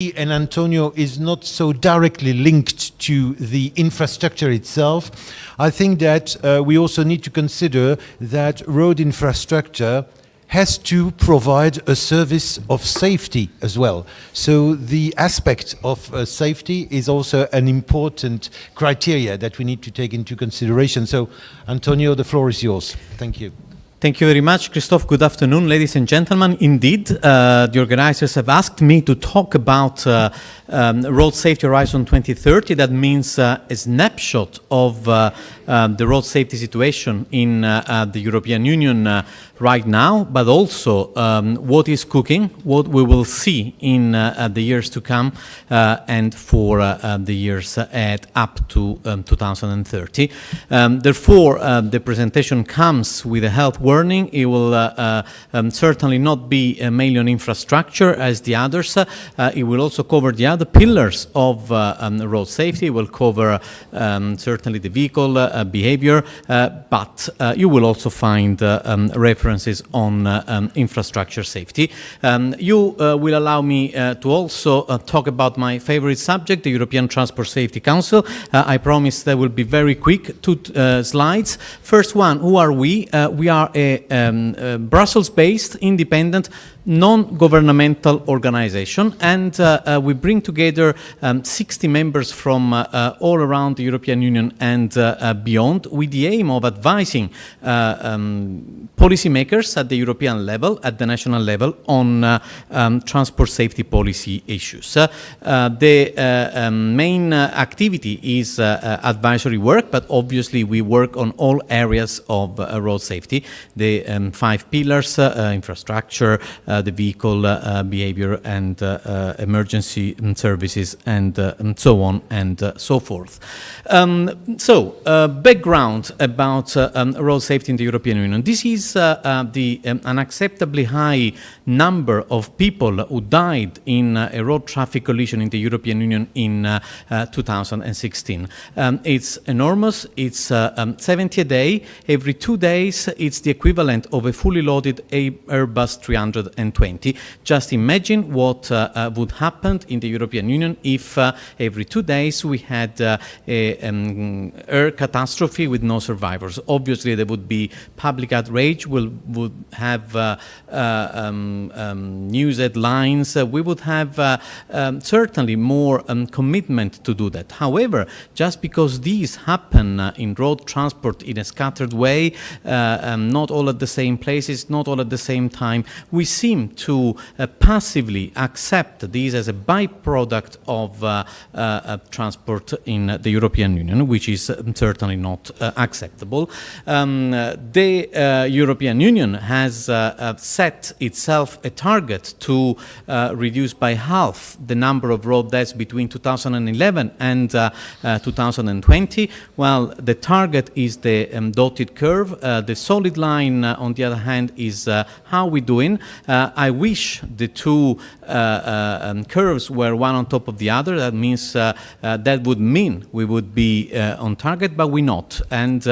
and Antonio is not so directly linked to the infrastructure itself. I think that we also need to consider that road infrastructure has to provide a service of safety as well. So the aspect of safety is also an important criteria that we need to take into consideration. So Antonio, the floor is yours. Thank you. Thank you very much, Christophe. Good afternoon, ladies and gentlemen. Indeed, the organizers have asked me to talk about Road Safety Horizon 2030. That means a snapshot of the road safety situation in the European Union right now, but also what is cooking, what we will see in the years to come and for the years ahead up to 2030. Therefore, the presentation comes with a health warning. It will certainly not be mainly on infrastructure as the others. It will also cover the other pillars of road safety. It will cover certainly the vehicle behavior, but you will also find references on infrastructure safety. You will allow me to also talk about my favorite subject, the European Transport Safety Council. I promise that will be very quick. 2 slides. First one, who are we? We are a Brussels-based, independent, non-governmental organization, and we bring together 60 members from all around the European Union and beyond, with the aim of advising policymakers at the European level, at the national level, on transport safety policy issues. The main activity is advisory work, but obviously we work on all areas of road safety, the 5 pillars, infrastructure, the vehicle behavior and emergency services and so on and so forth. Background about road safety in the European Union. This is the unacceptably high number of people who died in a road traffic collision in the European Union in 2016. It's enormous. It's 70 a day. Every 2 days, it's the equivalent of a fully loaded Airbus 320. Just imagine what would happen in the European Union if every 2 days we had an air catastrophe with no survivors. Obviously, there would be public outrage. We would have news headlines. We would have certainly more commitment to do that. However, just because these happen in road transport in a scattered way, not all at the same places, not all at the same time, we seem to passively accept these as a byproduct of transport in the European Union, which is certainly not acceptable. The European Union has set itself a target to reduce by half the number of road deaths between 2011 and 2020. Well, the target is the dotted curve. The solid line, on the other hand, is how we're doing. I wish the 2 curves were one on top of the other. That means that would mean we would be on target, but we're not. And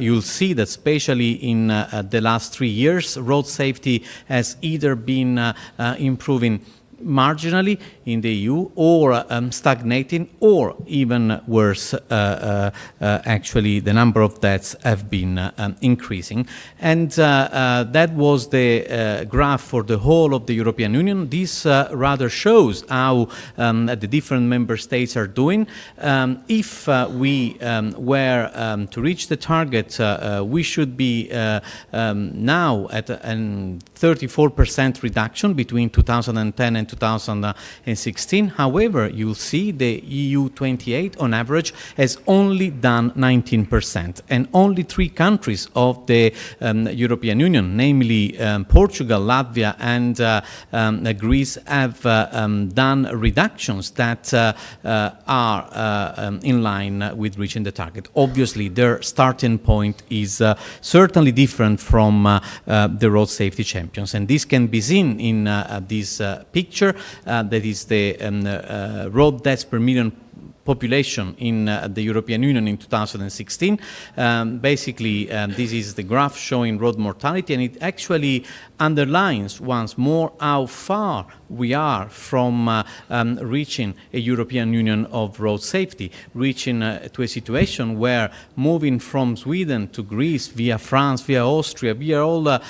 you'll see that especially in the last 3 years, road safety has either been improving marginally in the EU or stagnating, or even worse, actually the number of deaths have been increasing. And that was the graph for the whole of the European Union. This rather shows how the different member states are doing. If we were to reach the target, we should be now at a 34% reduction between 2010 and 2016. However, you'll see the EU 28 on average has only done 19%, and only 3 countries of the European Union, namely Portugal, Latvia and Greece, have done reductions that are in line with reaching the target. Obviously, their starting point is certainly different from the road safety champions, and this can be seen in this picture. That is the road deaths per million population in the European Union in 2016. Basically, this is the graph showing road mortality, and it actually underlines once more how far we are from reaching a European Union of road safety, reaching to a situation where moving from Sweden to Greece via France, via Austria, via all the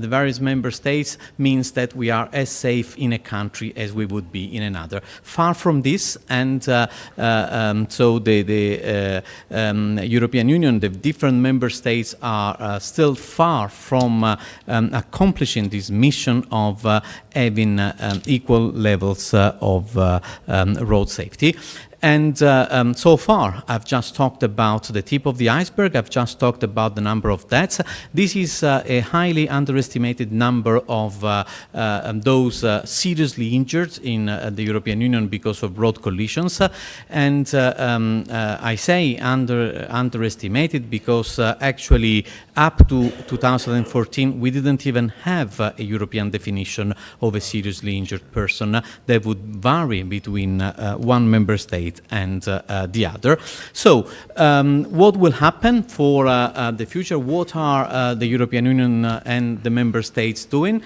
various member states means that we are as safe in a country as we would be in another. Far from this, and so the European Union, the different member states are still far from accomplishing this mission of having equal levels of road safety. And so far, I've just talked about the tip of the iceberg. I've just talked about the number of deaths. This is a highly underestimated number of those seriously injured in the European Union because of road collisions. And I say underestimated because actually up to 2014, we didn't even have a European definition of a seriously injured person that would vary between one member state and the other. So what will happen for the future? What are the European Union and the member states doing?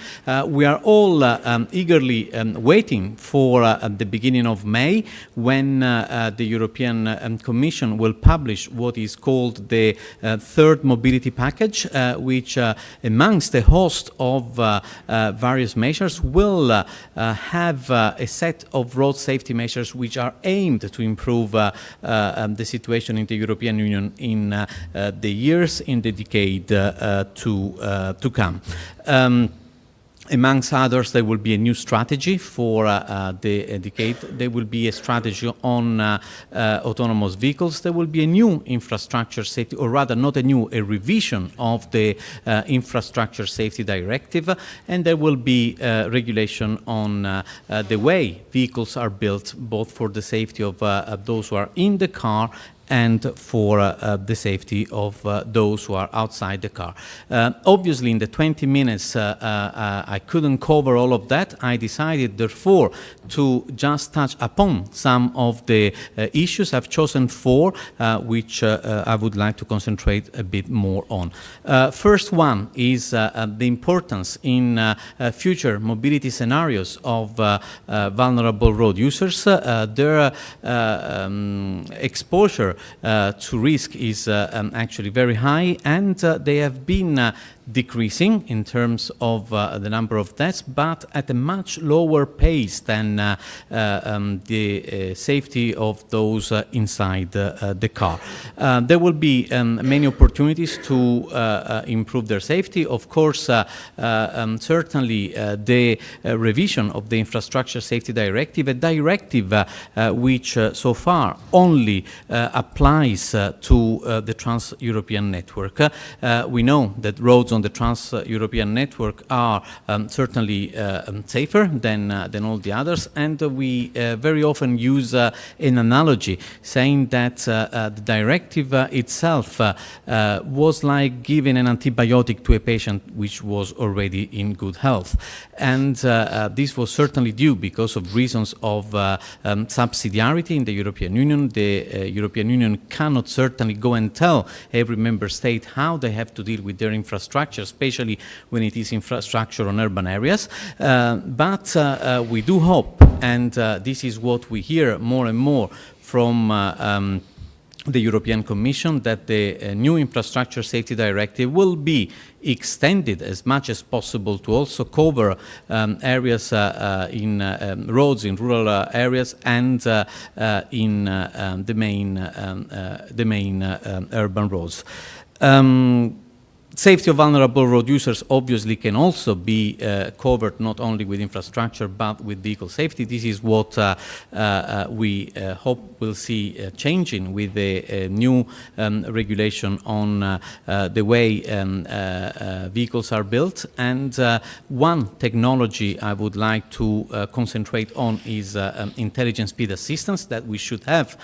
We are all eagerly waiting for the beginning of May, when the European Commission will publish what is called the third mobility package, which amongst a host of various measures will have a set of road safety measures which are aimed to improve the situation in the European Union in the years, in the decade to come. Amongst others, there will be a new strategy for the decade. There will be a strategy on autonomous vehicles. There will be a new infrastructure safety, or rather not a new, a revision of the infrastructure safety directive. And there will be regulation on the way vehicles are built, both for the safety of those who are in the car and for the safety of those who are outside the car. Obviously, in the 20 minutes, I couldn't cover all of that. I decided, therefore, to just touch upon some of the issues. I've chosen four, which I would like to concentrate a bit more on. First one is the importance in future mobility scenarios of vulnerable road users. Their exposure to risk is actually very high, and they have been decreasing in terms of the number of deaths, but at a much lower pace than the safety of those inside the car. There will be many opportunities to improve their safety. Of course, certainly the revision of the Infrastructure Safety Directive, a directive which so far only applies to the Trans-European network. We know that roads on the Trans-European network are certainly safer than all the others, and we very often use an analogy saying that the directive itself was like giving an antibiotic to a patient which was already in good health. And this was certainly due because of reasons of subsidiarity in the European Union. The European Union cannot certainly go and tell every member state how they have to deal with their infrastructure, especially when it is infrastructure on urban areas. But we do hope, and this is what we hear more and more from the European Commission, that the new Infrastructure Safety Directive will be extended as much as possible to also cover areas in roads in rural areas and in the main urban roads. Safety of vulnerable road users obviously can also be covered not only with infrastructure but with vehicle safety. This is what we hope we'll see changing with the new regulation on the way vehicles are built. And one technology I would like to concentrate on is intelligent speed assistance, that we should have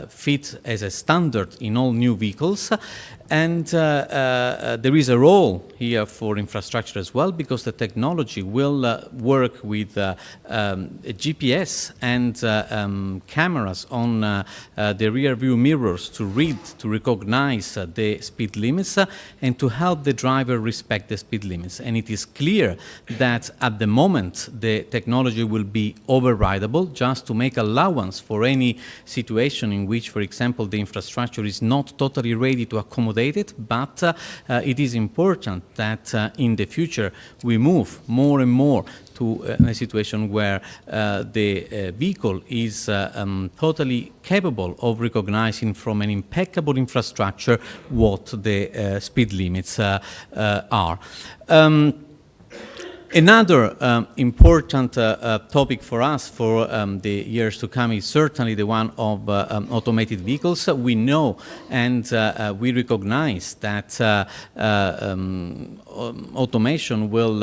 fit as a standard in all new vehicles. And there is a role here for infrastructure as well, because the technology will work with GPS and cameras on the rear view mirrors to read, to recognize the speed limits and to help the driver respect the speed limits. And it is clear that at the moment the technology will be overridable, just to make allowance for any situation in which, for example, the infrastructure is not totally ready to accommodate it, but it is important that in the future we move more and more to a situation where the vehicle is totally capable of recognizing from an impeccable infrastructure what the speed limits are. Another important topic for us for the years to come is certainly the one of automated vehicles. We know and we recognize that automation will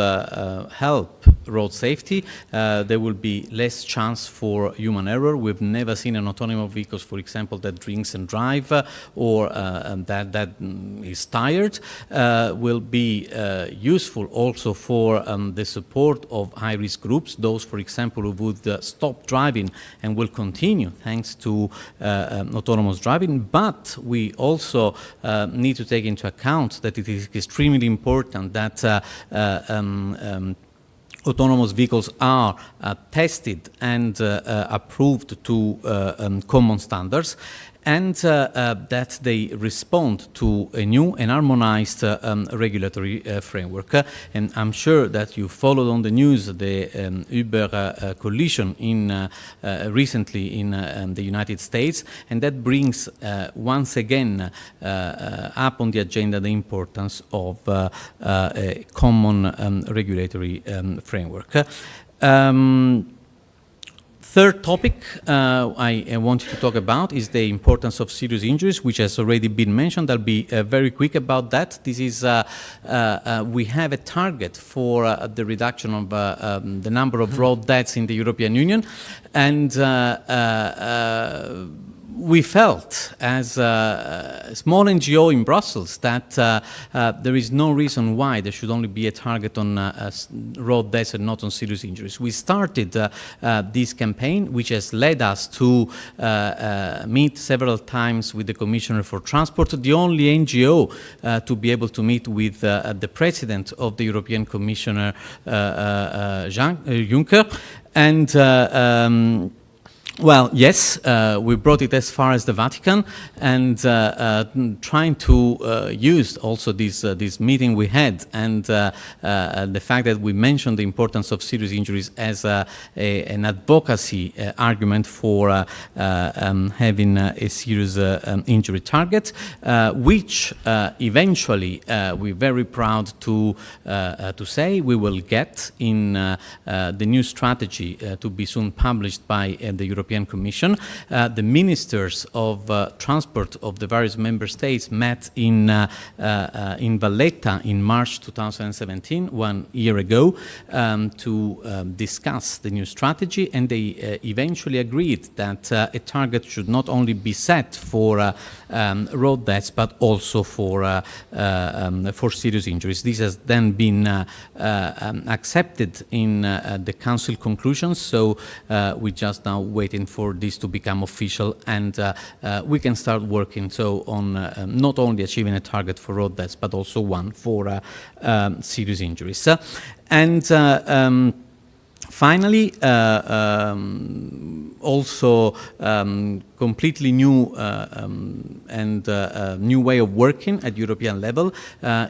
help road safety. There will be less chance for human error. We've never seen an autonomous vehicle, for example, that drinks and drives or that is tired. Will be useful also for the support of high-risk groups, those, for example, who would stop driving and will continue thanks to autonomous driving. But we also need to take into account that it is extremely important that autonomous vehicles are tested and approved to common standards, and that they respond to a new and harmonized regulatory framework. And I'm sure that you followed on the news the Uber collision in recently in the United States, and that brings once again up on the agenda the importance of a common regulatory framework. Third topic I wanted to talk about is the importance of serious injuries, which has already been mentioned. I'll be very quick about that. This is, we have a target for the reduction of the number of road deaths in the European Union, and we felt, as a small NGO in Brussels, that there is no reason why there should only be a target on road deaths and not on serious injuries. We started this campaign, which has led us to meet several times with the Commissioner for Transport, the only NGO to be able to meet with the President of the European Commissioner, Juncker, and well, yes, we brought it as far as the Vatican, and trying to use also this meeting we had and the fact that we mentioned the importance of serious injuries as an advocacy argument for having a serious injury target, which eventually we're very proud to say we will get in the new strategy to be soon published by the European Commission. The ministers of transport of the various member states met in Valletta in March 2017, 1 year ago, to discuss the new strategy, and they eventually agreed that a target should not only be set for road deaths but also for serious injuries. This has then been accepted in the Council conclusions, so we just now waiting for this to become official, and we can start working so on not only achieving a target for road deaths but also one for serious injuries. And finally, also completely new and new way of working at European level.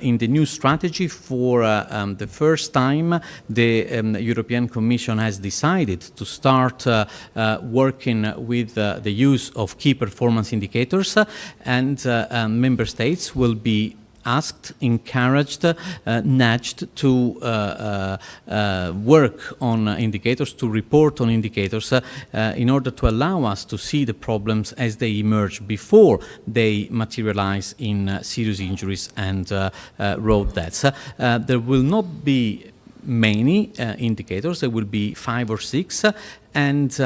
In the new strategy, for the first time, the European Commission has decided to start working with the use of key performance indicators, and member states will be asked, encouraged, nudged to work on indicators, to report on indicators in order to allow us to see the problems as they emerge before they materialize in serious injuries and road deaths. There will not be many indicators, there will be 5 or 6, and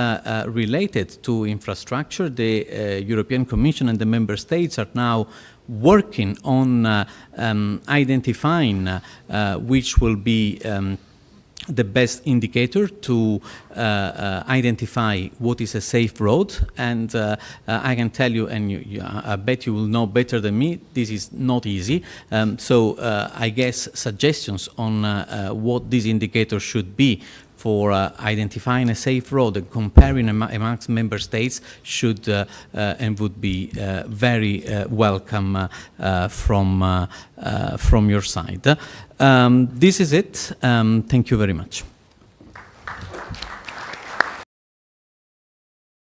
related to infrastructure, the European Commission and the member states are now working on identifying which will be the best indicator to identify what is a safe road. And I can tell you, and I bet you will know better than me, this is not easy. So I guess suggestions on what this indicator should be for identifying a safe road and comparing amongst member states should and would be very welcome from your side. This is it. Thank you very much.